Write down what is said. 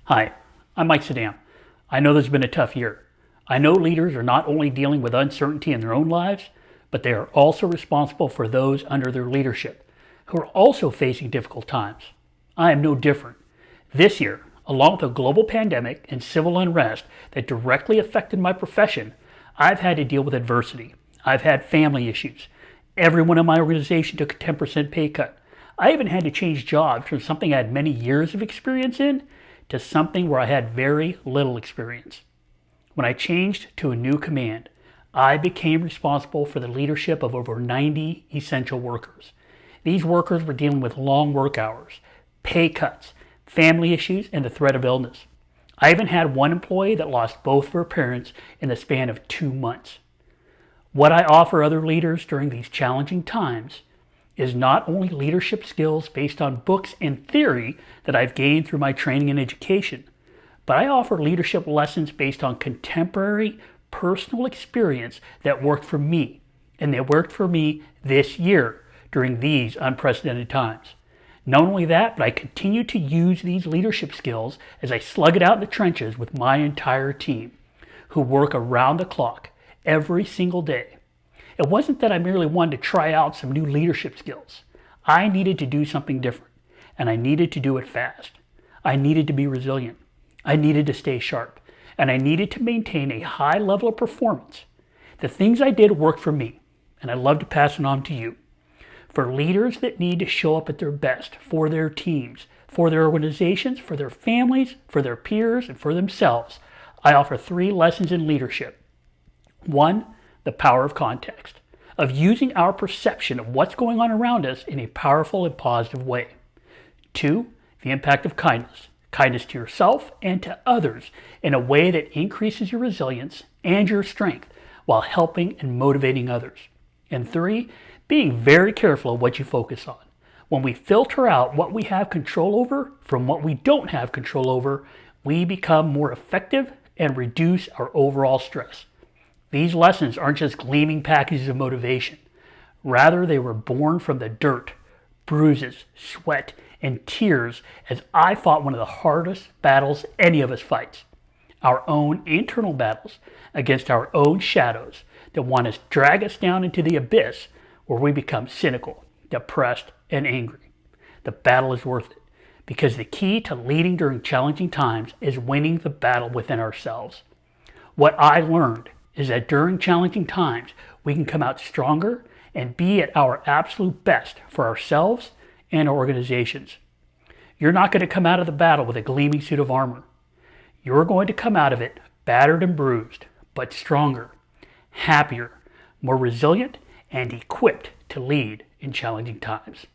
Hi, I'm Mike Saddam. I know this has been a tough year. I know leaders are not only dealing with uncertainty in their own lives, but they are also responsible for those under their leadership, who are also facing difficult times. I am no different. This year, along with a global pandemic and civil unrest that directly affected my profession, I've had to deal with adversity. I've had family issues. Everyone in my organization took a 10% pay cut. I even had to change jobs from something I had many years of experience in to something where I had very little experience. When I changed to a new command, I became responsible for the leadership of over 90 essential workers. These workers were dealing with long work hours, pay cuts, family issues, and the threat of illness. I even had one employee that lost both of her parents in the span of 2 months. What I offer other leaders during these challenging times is not only leadership skills based on books and theory that I've gained through my training and education, but I offer leadership lessons based on contemporary personal experience that worked for me, and they worked for me this year during these unprecedented times. Not only that, but I continue to use these leadership skills as I slug it out in the trenches with my entire team, who work around the clock every single day. It wasn't that I merely wanted to try out some new leadership skills. I needed to do something different, and I needed to do it fast. I needed to be resilient. I needed to stay sharp, and I needed to maintain a high level of performance. The things I did worked for me, and I'd love to pass it on to you. For leaders that need to show up at their best for their teams, for their organizations, for their families, for their peers, and for themselves, I offer 3 lessons in leadership. 1, the power of context, of using our perception of what's going on around us in a powerful and positive way. 2, the impact of kindness, kindness to yourself and to others in a way that increases your resilience and your strength while helping and motivating others. And 3, being very careful of what you focus on. When we filter out what we have control over from what we don't have control over, we become more effective and reduce our overall stress. These lessons aren't just gleaming packages of motivation. Rather, they were born from the dirt, bruises, sweat, and tears as I fought one of the hardest battles any of us fights. Our own internal battles against our own shadows that want to drag us down into the abyss where we become cynical, depressed, and angry. The battle is worth it because the key to leading during challenging times is winning the battle within ourselves. What I learned is that during challenging times, we can come out stronger and be at our absolute best for ourselves and our organizations. You're not going to come out of the battle with a gleaming suit of armor. You're going to come out of it battered and bruised, but stronger, happier, more resilient, and equipped to lead in challenging times.